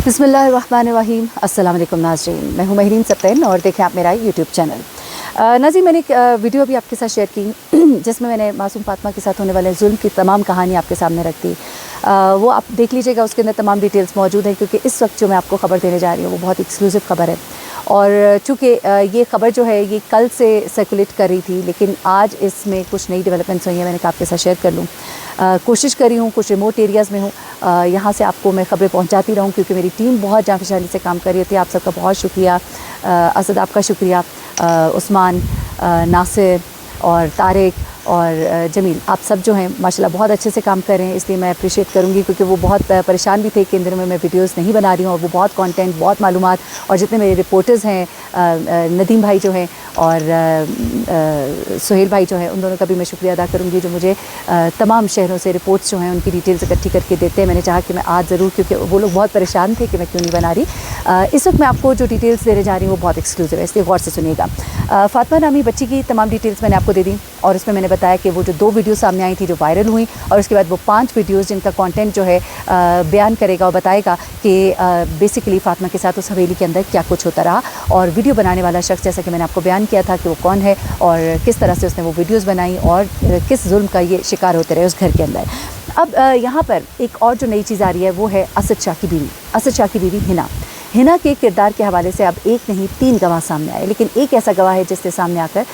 बिस्मिल्लाहिर्रहमानिर्रहीम। अस्सलाम वालेकुम नाज़रीन, मैं हूँ महरीन सप्तैन और देखें आप मेरा यूट्यूब चैनल। नाज़रीन, मैंने एक वीडियो भी आपके साथ शेयर की जिसमें मैंने मासूम फातिमा के साथ होने वाले जुल्म की तमाम कहानी आपके सामने रख दी। वो आप देख लीजिएगा, उसके अंदर तमाम डिटेल्स मौजूद हैं, क्योंकि इस वक्त जो मैं आपको ख़बर देने जा रही हूँ वो बहुत एक्सक्लूसिव ख़बर है। और चूँकि ये ख़बर जो है ये कल से सर्कुलेट कर रही थी, लेकिन आज इसमें कुछ नई डेवलपमेंट्स हुई हैं, मैंने कहा आपके साथ शेयर कर लूँ। कोशिश करी हूँ, कुछ रिमोट एरियाज़ में हूँ, यहाँ से आपको मैं ख़बरें पहुँचाती रहूँ, क्योंकि मेरी टीम बहुत जांफशानी से काम कर रही थी। आप सबका बहुत शुक्रिया। असद आपका शुक्रिया, उस्मान, नासिर और तारिक और जमील, आप सब जो हैं माशाल्लाह बहुत अच्छे से काम कर रहे हैं, इसलिए मैं अप्रिशिएट करूँगी, क्योंकि वो बहुत परेशान भी थे कि इन दिनों में मैं वीडियोस नहीं बना रही हूँ, और वो बहुत कंटेंट, बहुत मालूमात, और जितने मेरे रिपोर्टर्स हैं नदीम भाई जो हैं और सुहेल भाई जो हैं, उन दोनों का भी मैं शुक्रिया अदा करूँगी, जो मुझे तमाम शहरों से रिपोर्ट्स जो हैं उनकी डिटेल्स इकट्ठी करके देते हैं। मैंने चाहा कि मैं आज ज़रूर, क्योंकि वो लोग बहुत परेशान थे कि मैं क्यों नहीं बना रही। इस वक्त मैं आपको जो डिटेल्स देने जा रही हूँ वो बहुत एक्सक्लूसिव है, इसलिए गौर से सुनिएगा। फातिमा नामी बच्ची की तमाम डिटेल्स मैंने आपको दे दी, और उसमें मैंने बताया कि वो जो 2 वीडियो सामने आई थी जो वायरल हुई, और उसके बाद वो 5 वीडियोज़ जिनका कंटेंट जो है बयान करेगा और बताएगा कि बेसिकली फातिमा के साथ उस हवेली के अंदर क्या कुछ होता रहा, और वीडियो बनाने वाला शख्स, जैसा कि मैंने आपको बयान किया था कि वो कौन है और किस तरह से उसने वो वीडियोज़ बनाई और किस जुल्म का ये शिकार होते रहे उस घर के अंदर। अब यहाँ पर एक और जो नई चीज़ आ रही है वो है असद शाह की बीवी, असद शाह की बीवी हिना के किरदार के हवाले से अब एक नहीं 3 गवाह सामने आए, लेकिन एक ऐसा गवाह है जिसने सामने आकर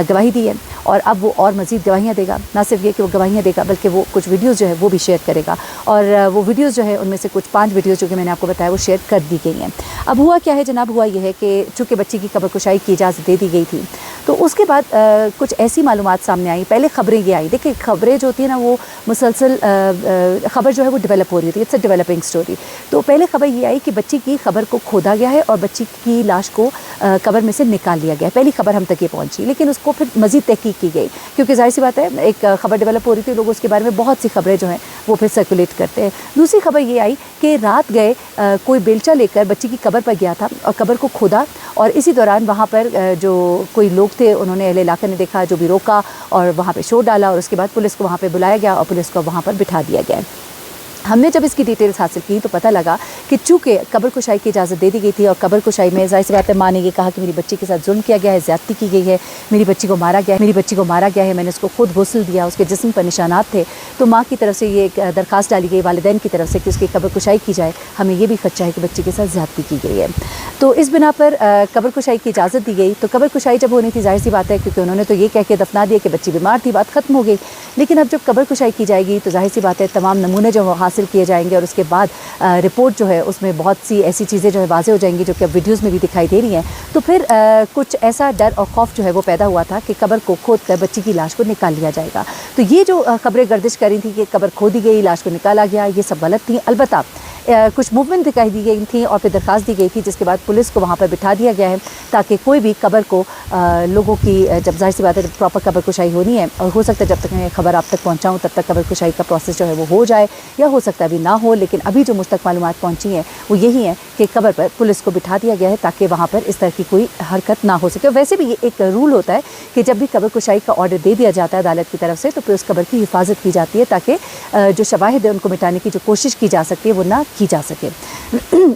गवाही दी है, और अब वो और मज़ीद गवाहियाँ देगा। ना सिर्फ ये कि वो गवाहियाँ देगा, बल्कि वो कुछ वीडियोज़ जो है वो भी शेयर करेगा, और वो वीडियोज़ जो है उनमें से कुछ 5 वीडियोज़ जो कि मैंने आपको बताया वो शेयर कर दी गई हैं। अब हुआ क्या है जनाब, हुआ ये है कि चूँकि बच्ची की कब्र कुशाई की इजाज़त दे दी गई थी, तो उसके बाद कुछ ऐसी मालूमात सामने आई। पहले ख़बरें ये आई, देखिए ख़बरें जो होती है ना वो मुसलसल ख़बर जो है वो डेवलप हो रही थी, इट्स अ डेवलपिंग स्टोरी। तो पहले ख़बर ये आई कि बच्ची की ख़बर को खोदा गया है और बच्ची की लाश को कब्र में से निकाल लिया गया है। पहली ख़बर हम तक ये पहुंची, लेकिन उसको फिर मज़ीद तहकीक की गई, क्योंकि ज़ाहिर सी बात है एक ख़बर डेवलप हो रही थी, लोग उसके बारे में बहुत सी ख़बरें जो हैं वो फिर सर्कुलेट करते हैं। दूसरी ख़बर ये आई कि रात गए कोई बेलचा लेकर बच्ची की कब्र पर गया था और कब्र को खोदा, और इसी दौरान वहाँ पर जो कोई लोग थे उन्होंने अहले इलाके ने देखा, जो भी रोका और वहाँ पे शोर डाला, और उसके बाद पुलिस को वहाँ पे बुलाया गया और पुलिस को वहाँ पर बिठा दिया गया। हमने जब इसकी डिटेल्स हासिल की तो पता लगा कि चूँकि कब्र कुशाई की इजाज़त दे दी गई थी, और कब्र कुशाई में ज़ाहिर सी बात है माँ ने ये कहा कि मेरी बच्ची के साथ जुल्म किया गया है, ज़्यादती की गई है, मेरी बच्ची को मारा गया है, मेरी बच्ची को मारा गया है, मैंने उसको खुद गुस्ल दिया, उसके जिस्म पर निशानात थे, तो माँ की तरफ से ये एक दरख्वास्त डाली गई वालिदैन की तरफ से कि उसकी कब्र कुशाई की जाए, हमें ये भी खदशा है कि बच्ची के साथ ज़्यादती की गई है। तो इस बिना पर कब्र कुशाई की इजाज़त दी गई। तो कब्र कुशाई जब होनी थी, ज़ाहिर सी बात है, क्योंकि उन्होंने तो ये कह के दफना दिया कि बच्ची बीमार थी, बात ख़त्म हो गई। लेकिन अब जब कब्र कुशाई की जाएगी तो ज़ाहिर सी बात है तमाम नमूने जो हासिल किए जाएंगे, और उसके बाद रिपोर्ट जो है उसमें बहुत सी ऐसी चीज़ें जो है वाज़ेह हो जाएंगी, जो कि अब वीडियोज़ में भी दिखाई दे रही हैं। तो फिर कुछ ऐसा डर और खौफ जो है वो पैदा हुआ था कि कब्र को खोद कर बच्ची की लाश को निकाल लिया जाएगा। तो ये जो खबरें गर्दिश कर रही थी कि कब्र खोदी गई, लाश को निकाला गया, ये सब गलत थी। अलबत्ता कुछ मूवमेंट दिखाई दी गई थी और फिर दरख्वास्त दी गई थी, जिसके बाद पुलिस को वहाँ पर बिठा दिया गया है, ताकि कोई भी कब्र को लोगों की, जब ज़ाहिर सी बात है प्रॉपर कब्र कुशाई होनी है, और हो सकता है जब तक मैं खबर आप तक पहुँचाऊँ तब तक कब्र कुशाई का प्रोसेस जो है वो हो जाए, या हो सकता है अभी ना हो, लेकिन अभी जो मुझ तक मालूमात पहुँची हैं वो यही है कि कब्र पर पुलिस को बिठा दिया गया है, ताकि वहाँ पर इस तरह की कोई हरकत ना हो सके। वैसे भी ये एक रूल होता है कि जब भी कब्र कुशाई का ऑर्डर दे दिया जाता है अदालत की तरफ से, तो फिर उस कब्र की हिफाजत की जाती है, ताकि जो शवाहिद है उनको मिटाने की जो कोशिश की जा सकती है वो ना की जा सके।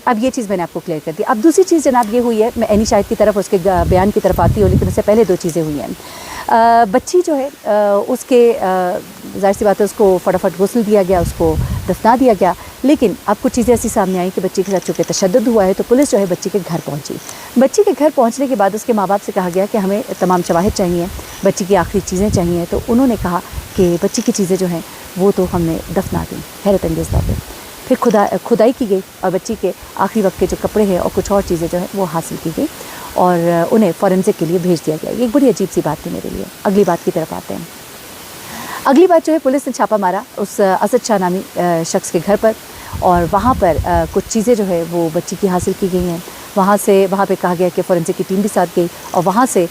अब ये चीज़ मैंने आपको क्लियर कर दी। अब दूसरी चीज़ जनाब ये हुई है, मैं एनी शाहिद की तरफ उसके बयान की तरफ आती हूँ, लेकिन उससे पहले 2 चीज़ें हुई हैं। बच्ची जो है उसके ज़ाहिर सी बात है उसको फटाफट गुस्ल दिया गया, उसको दफना दिया गया, लेकिन अब कुछ चीज़ें ऐसी सामने आई कि बच्ची के साथ चूँकि तशद्दुद हुआ है, तो पुलिस जो है बच्ची के घर पहुँची। बच्ची के घर पहुँचने के बाद उसके माँ बाप से कहा गया कि हमें तमाम शवाहिद चाहिए, बच्ची की आखिरी चीज़ें चाहिए, तो उन्होंने कहा कि बच्ची की चीज़ें जो हैं वो तो हमने दफना दी। हैरत अंगेज़ बात है। फिर खुदाई की गई और बच्ची के आखिरी वक्त के जो कपड़े हैं और कुछ और चीज़ें जो हैं वो हासिल की गई, और उन्हें फॉरेंसिक के लिए भेज दिया गया। ये एक बड़ी अजीब सी बात थी मेरे लिए। अगली बात की तरफ आते हैं। अगली बात जो है, पुलिस ने छापा मारा उस असद शाह नामी शख्स के घर पर, और वहाँ पर कुछ चीज़ें जो है वो बच्ची की हासिल की गई हैं। वहाँ पे कहा गया कि फॉरेंसिक की टीम भी साथ गई, और वहाँ से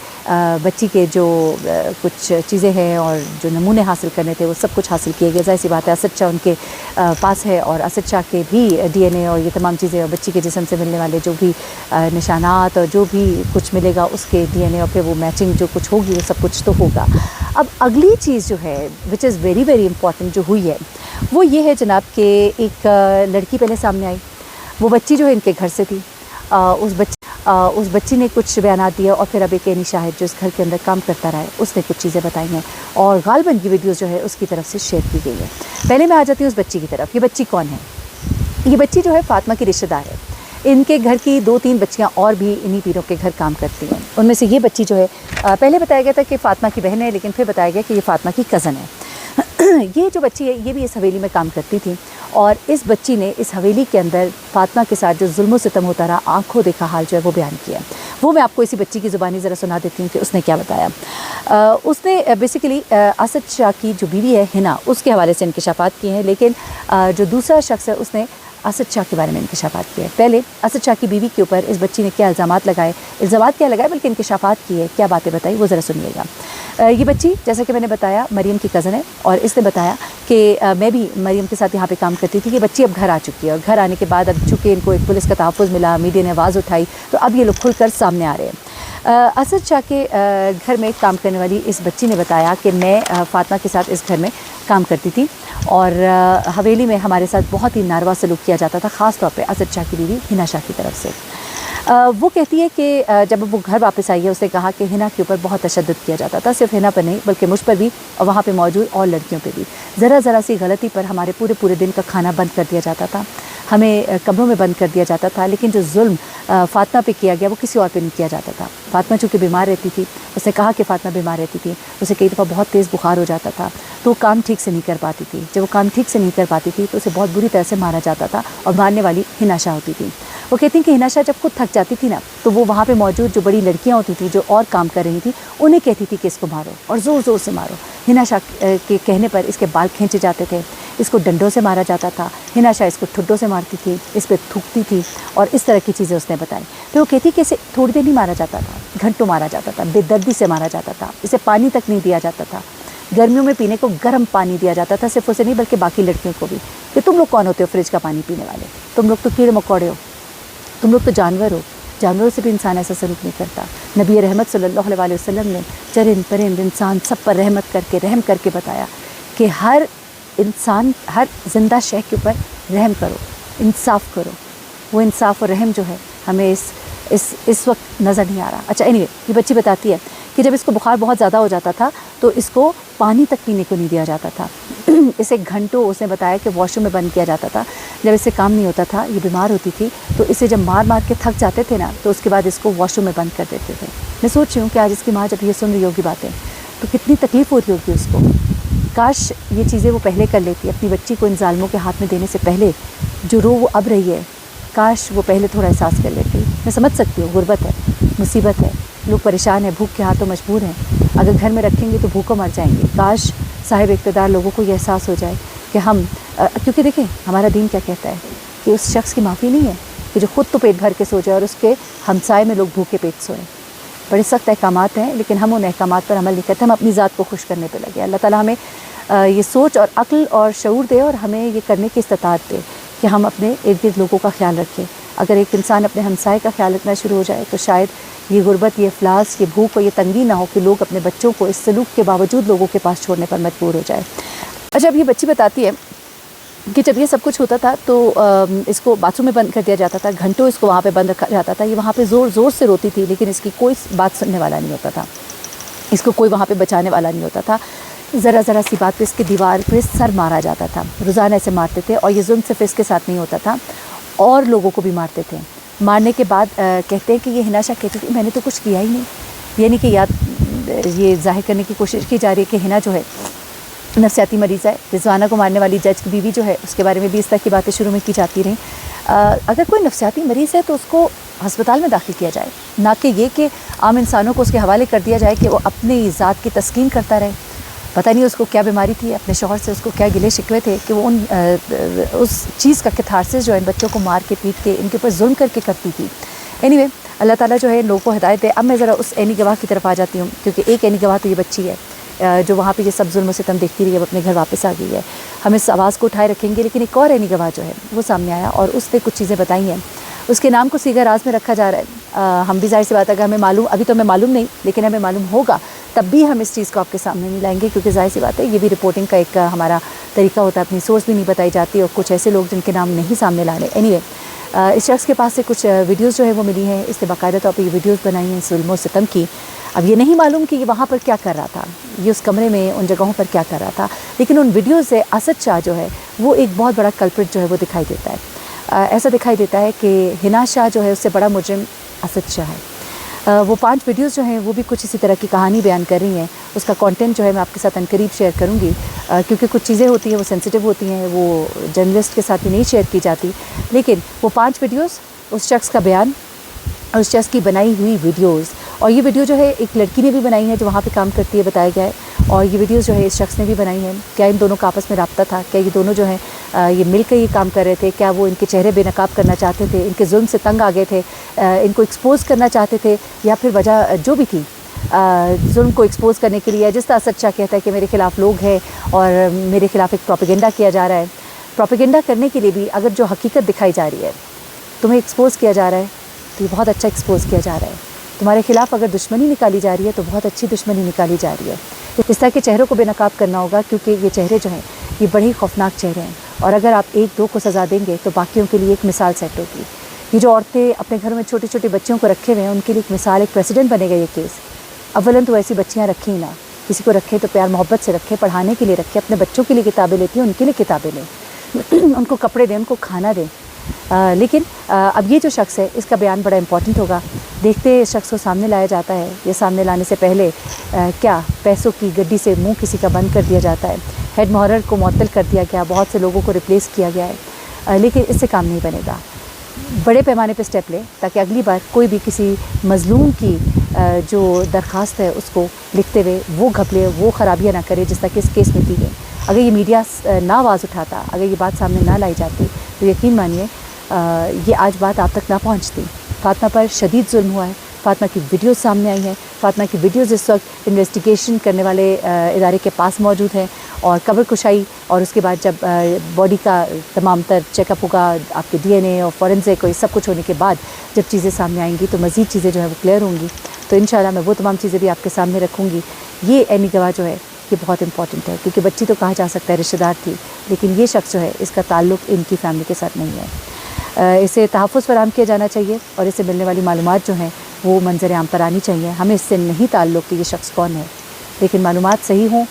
बच्ची के जो कुछ चीज़ें हैं और जो नमूने हासिल करने थे वो सब कुछ हासिल किए गए। ज़ाहिर सी बात है असद शाह उनके पास है, और असद शाह के भी DNA और ये तमाम चीज़ें, और बच्ची के जिस्म से मिलने वाले जो भी निशानात और जो भी कुछ मिलेगा उसके DNA, और फिर वो मैचिंग जो कुछ होगी वो सब कुछ तो होगा। अब अगली चीज़ जो है which is very very important जो हुई है वो ये है जनाब कि एक लड़की पहले सामने आई, वो बच्ची जो है इनके घर से थी। उस बच्ची ने कुछ बयानात दिया और फिर अब एक एनी शाहिद जो इस घर के अंदर काम करता रहा है उसने कुछ चीज़ें बताई हैं और गालिबन की वीडियोस जो है उसकी तरफ से शेयर की गई है। पहले मैं आ जाती हूँ उस बच्ची की तरफ। ये बच्ची कौन है? ये बच्ची जो है फातिमा की रिश्तेदार है। इनके घर की 2-3 बच्चियाँ और भी इन्हीं पीरों के घर काम करती हैं। उनमें से ये बच्ची जो है पहले बताया गया था कि फातिमा की बहन है, लेकिन फिर बताया गया कि ये फातिमा की कज़न है। ये जो बच्ची है ये भी इस हवेली में काम करती थी और इस बच्ची ने इस हवेली के अंदर फातिमा के साथ जो जुल्म सितम होता रहा, आंखों देखा हाल जो है वो बयान किया। वो मैं आपको इसी बच्ची की ज़ुबानी ज़रा सुना देती हूँ कि उसने क्या बताया। उसने बेसिकली असद शाह की जो बीवी है हिना, उसके हवाले से इंकशाफात किए हैं, लेकिन जो दूसरा शख्स है उसने असद शाह के बारे में इंकशाफात किए। पहले असद शाह की बीवी के ऊपर इस बच्ची ने क्या इल्ज़ामात लगाए, बल्कि इंकशाफात किए, क्या बातें बताई, वो ज़रा सुनिएगा। ये बच्ची जैसा कि मैंने बताया मरीम की कज़न है और इसने बताया कि मैं भी मरीम के साथ यहाँ पे काम करती थी। ये बच्ची अब घर आ चुकी है और घर आने के बाद अब चूँकि इनको एक पुलिस का तहफ़्फ़ुज़ मिला, मीडिया ने आवाज़ उठाई, तो अब ये लोग खुलकर सामने आ रहे हैं। असद शाह के घर में काम करने वाली इस बच्ची ने बताया कि मैं फातिमा के साथ इस घर में काम करती थी और हवेली में हमारे साथ बहुत ही नारवा सलूक किया जाता था, ख़ास तौर पे असद शाह की बीवी हिना शाह की तरफ से। वो कहती है कि जब वो घर वापस आई है उसने कहा कि हिना के ऊपर बहुत तशद्दुद किया जाता था, सिर्फ हिना पर नहीं बल्कि मुझ पर भी और वहाँ पे मौजूद और लड़कियों पे भी। ज़रा सी गलती पर हमारे पूरे दिन का खाना बंद कर दिया जाता था, हमें कमरों में बंद कर दिया जाता था, लेकिन जो जुल्म फातिमा पे किया गया वो किसी और पे नहीं किया जाता था। फातिमा चूँकि बीमार रहती थी, उसने कहा कि फातिमा बीमार रहती थी, उसे कई दफ़ा बहुत तेज़ बुखार हो जाता था तो वो काम ठीक से नहीं कर पाती थी। जब वो काम ठीक से नहीं कर पाती थी तो उसे बहुत बुरी तरह से मारा जाता था और मारने वाली हिना शाह होती थी। वो कहती हैं कि हिना शाह जब खुद थक जाती थी ना तो वो वहाँ पे मौजूद जो बड़ी लड़कियाँ होती थी जो और काम कर रही थी उन्हें कहती थी कि इसको मारो और ज़ोर से मारो। हिना शाह के कहने पर इसके बाल खींचे जाते थे, इसको डंडों से मारा जाता था, हिना शाह इसको ठुड्डों से मारती थी, इस पर थूकती थी और इस तरह की चीज़ें उसने बताई। फिर वो कहती कि इसे थोड़ी देर नहीं मारा जाता था, घंटों मारा जाता था, बेदर्दी से मारा जाता था, इसे पानी तक नहीं दिया जाता था, गर्मियों में पीने को गर्म पानी दिया जाता था, सिर्फ उसे नहीं बल्कि बाकी लड़कियों को भी, कि तुम लोग कौन होते हो फ्रिज का पानी पीने वाले, तुम लोग तो कीड़े मकोड़े हो, तुम लोग तो जानवर हो, जानवरों से भी इंसान ऐसा सलूक नहीं करता। नबी रहमत सल्लल्लाहु अलैहि वसल्लम ने चरिंद परिंद इंसान सब पर रहम करके बताया कि हर इंसान, हर जिंदा शय के ऊपर रहम करो, इंसाफ करो। वो इंसाफ और रहम जो है हमें इस वक्त नज़र नहीं आ रहा। अच्छा एनीवे, ये बच्ची बताती है कि जब इसको बुखार बहुत ज़्यादा हो जाता था तो इसको पानी तक पीने को नहीं दिया जाता था। इसे घंटों, उसने बताया कि वॉशरूम में बंद किया जाता था। जब इससे काम नहीं होता था, ये बीमार होती थी, तो इसे जब मार के थक जाते थे ना तो उसके बाद इसको वॉशरूम में बंद कर देते थे। मैं सोच रही हूँ कि आज इसकी माँ जब ये सुन रही होगी बातें तो कितनी तकलीफ़ हो रही होगी उसको। काश ये चीज़ें वो पहले कर लेती, अपनी बच्ची को इन ज़ालिमों के हाथ में देने से पहले। जो रो वो अब रही है, काश वो पहले थोड़ा एहसास कर लेती। मैं समझ सकती हूँ, गुर्बत है, मुसीबत है, लोग परेशान हैं, भूख के हाथों मजबूर हैं, अगर घर में रखेंगे तो भूखों मर जाएंगे। काश साहिब इक़्तिदार लोगों को ये एहसास हो जाए कि हम क्योंकि देखें हमारा दीन क्या कहता है कि उस शख्स की माफ़ी नहीं है कि जो ख़ुद तो पेट भर के सो जाए और उसके हमसाए में लोग भूखे पेट सोएं। बड़े सख्त अहकामात हैं, लेकिन हम उन अहकामात पर अमल नहीं करते, हम अपनी ज़ात को खुश करने पर लगे। अल्लाह ताला हमें ये सोच और अक्ल और शऊर दे और हमें ये करने की इस्तिताअत दे कि हम अपने इर्द गिर्द लोगों का ख्याल रखें। अगर एक इंसान अपने हमसाए का ख्याल रखना शुरू हो जाए तो शायद ये गुर्बत, ये अफलास, ये भूख और ये तंगी ना हो कि लोग अपने बच्चों को इस सलूक के बावजूद लोगों के पास छोड़ने पर मजबूर हो जाए। अच्छा, अब ये बच्ची बताती है कि जब ये सब कुछ होता था तो इसको बाथरूम में बंद कर दिया जाता था, घंटों इसको वहाँ पे बंद रखा जाता था। ये वहाँ पे ज़ोर से रोती थी, लेकिन इसकी कोई बात सुनने वाला नहीं होता था, इसको कोई वहाँ पे बचाने वाला नहीं होता था। ज़रा सी बात पे इसके दीवार पे सर मारा जाता था, रोज़ाना ऐसे मारते थे। और ये जुल्म सिर्फ इसके साथ नहीं होता था, और लोगों को भी मारते थे। मारने के बाद कहते हैं कि ये हिना शाह कहती थी मैंने तो कुछ किया ही नहीं, यानी कि ये जाहिर करने की कोशिश की जा रही है कि हिना जो है नफसियाती मरीज़ है। रिजवाना को मारने वाली जज की बीवी जो है उसके बारे में भी इस तरह की बातें शुरू में की जाती रहीं। अगर कोई नफसियाती मरीज़ है तो उसको अस्पताल में दाखिल किया जाए, ना कि ये कि आम इंसानों को उसके हवाले कर दिया जाए कि वो अपनी ज़ात की तस्कीन करता रहे। पता नहीं उसको क्या बीमारी थी, अपने शौहर से उसको क्या गिले शिकवे थे कि वो उस चीज़ का कैथारसिस जो है इन बच्चों को मार के पीट के इनके ऊपर जुल्म करके करती थी। एनीवे, अल्लाह ताला जो है लोगों को हिदायत दे। अब मैं ज़रा उस ऐनी गवाह की तरफ आ जाती हूँ, क्योंकि एक ऐनी गवाह तो ये बच्ची है जो वहाँ पे ये सब जुल्म सितम देखती रही है, अब अपने घर वापस आ गई है। हम इस आवाज़ को उठाए रखेंगे, लेकिन एक और ऐनी गवाह जो है वो सामने आया और उसने कुछ चीज़ें बताई हैं। उसके नाम को सीगा राज में रखा जा रहा है। हम भी जाहिर सी बात है, अगर हमें मालूम, अभी तो हमें मालूम नहीं, लेकिन हमें मालूम होगा तब भी हम इस चीज़ को आपके सामने नहीं लाएंगे, क्योंकि जाहिर सी बात है ये भी रिपोर्टिंग का एक हमारा तरीका होता है, अपनी सोर्स भी नहीं बताई जाती और कुछ ऐसे लोग जिनके नाम नहीं सामने ला रहे। एनीवे, इस शख्स के पास से कुछ वीडियोज़ जो है वो मिली हैं, इसने बाकायदा तौर पर ये वीडियोज़ बनाई हैं जुल्म और सितम की। अब ये नहीं मालूम कि ये वहाँ पर क्या कर रहा था, ये उस कमरे में उन जगहों पर क्या कर रहा था, लेकिन उन वीडियोज़ से असद शाह जो है वो एक बहुत बड़ा कल्प्रिट जो है वो दिखाई देता है। ऐसा दिखाई देता है कि हिना शाह जो है उससे बड़ा मुजरिम असद शाह है। वो 5 वीडियोज़ जो हैं वो भी कुछ इसी तरह की कहानी बयान कर रही हैं। उसका कंटेंट जो है मैं आपके साथ अनकरीब शेयर करूँगी, क्योंकि कुछ चीज़ें होती हैं वो सेंसिटिव होती हैं, वो जर्नलिस्ट के साथ भी नहीं शेयर की जाती। लेकिन वो 5 वीडियोज़, उस शख्स का बयान, उस शख्स की बनाई हुई वीडियोज़, और ये वीडियो जो है एक लड़की ने भी बनाई है जो वहाँ पे काम करती है, बताया गया है, और ये वीडियोज़ जो है इस शख्स ने भी बनाई है। क्या इन दोनों का आपस में राब्ता था? क्या ये दोनों जो हैं ये मिलकर ये काम कर रहे थे? क्या वो इनके चेहरे बेनकाब करना चाहते थे, इनके जुल्म से तंग आ गए थे, इनको एक्सपोज़ करना चाहते थे, या फिर वजह जो भी थी जुल्म को एक्सपोज़ करने के लिए? जिस तरह असद शाह कहता है कि मेरे ख़िलाफ़ लोग हैं और मेरे ख़िलाफ़ एक प्रोपेगेंडा किया जा रहा है। प्रोपेगेंडा करने के लिए भी अगर जो हकीकत दिखाई जा रही है, तुम्हें एक्सपोज़ किया जा रहा है, तो ये बहुत अच्छा एक्सपोज़ किया जा रहा है। तुम्हारे ख़िलाफ़ अगर दुश्मनी निकाली जा रही है तो बहुत अच्छी दुश्मनी निकाली जा रही है। इस तरह के चेहरों को बेनकाब करना होगा, क्योंकि ये चेहरे जो हैं ये बड़े ही खौफनाक चेहरे हैं, और अगर आप 1-2 को सज़ा देंगे तो बाकियों के लिए एक मिसाल सेट होगी। ये जो औरतें अपने घरों में छोटे छोटे बच्चों को रखे हुए हैं, उनके लिए एक मिसाल, एक प्रेसिडेंट बनेगा ये केस। अव्वलन तो ऐसी बच्चियाँ रखें ही ना, किसी को रखें तो प्यार मोहब्बत से रखें, पढ़ाने के लिए रखें, अपने बच्चों के लिए किताबें लेती हैं उनके लिए किताबें लें, उनको कपड़े दें, उनको खाना दें। लेकिन अब ये जो शख्स है इसका बयान बड़ा इंपॉर्टेंट होगा। देखते इस शख्स को सामने लाया जाता है, ये सामने लाने से पहले क्या पैसों की गड्डी से मुंह किसी का बंद कर दिया जाता है, हेड मुहर्रर को मुअत्तल कर दिया गया, बहुत से लोगों को रिप्लेस किया गया है, लेकिन इससे काम नहीं बनेगा। बड़े पैमाने पे स्टेप ले ताकि अगली बार कोई भी किसी मज़लूम की जो दरख्वास्त है उसको लिखते हुए वो घपले, वो ख़राबियाँ ना करे जिस तरह कि इस केस में की गई। अगर ये मीडिया ना आवाज़ उठाता, अगर ये बात सामने ना लाई जाती, तो यकीन मानिए ये आज बात आप तक ना पहुंचती। फ़ातिमा पर शदीद जुल्म हुआ है, फ़ातिमा की वीडियोज़ सामने आई हैं, फ़ातिमा की वीडियोज़ इस वक्त इन्वेस्टिगेशन करने वाले इदारे के पास मौजूद हैं, और कब्र कुशाई और उसके बाद जब बॉडी का तमाम तर चेकअप होगा, आपके DNA और फॉरेंसिक को, सब कुछ होने के बाद जब चीज़ें सामने आएंगी तो मज़ीद चीज़ें जो है वो क्लियर होंगी। तो इंशाल्लाह मैं वो तमाम चीज़ें भी आपके सामने रखूँगी। ये ऐनी गवाह जो है ये बहुत इंपॉर्टेंट है, क्योंकि बच्ची तो कहा जा सकता है रिश्तेदार थी, लेकिन ये शख्स जो है इसका ताल्लुक़ इनकी फैमिली के साथ नहीं है। इसे तहफ़्फ़ुज़ फराहम किया जाना चाहिए, और इससे मिलने वाली मालूमात जो हैं वो मंज़र आम पर आनी चाहिए। हमें इससे नहीं ताल्लुक़ कि ये शख्स कौन है, लेकिन मालूमात सही हों,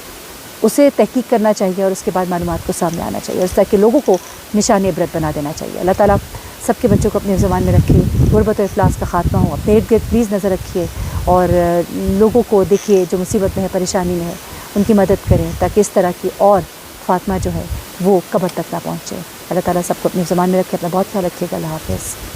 उसे तहक़ीक़ करना चाहिए और उसके बाद मालूमात को सामने आना चाहिए, और इस तरह के लोगों को निशान इबरत बना देना चाहिए। अल्लाह ताला सबके बच्चों को अपने ज़बान में रखे, गुरबत और इफ़लास का ख़ात्मा हो। अपने इर्द गिर्द प्लीज़ नज़र रखिए, और लोगों को देखिए जो मुसीबत में है, परेशानी में है, उनकी मदद करें, ताकि इस तरह की और फ़ातिमा जो है वो कब्र तक ना पहुँचे। अल्लाह ताला सबको अपनी ज़बान में रखे। अपना बहुत ख्याल रखिएगा। अल्लाह हाफ़िज़।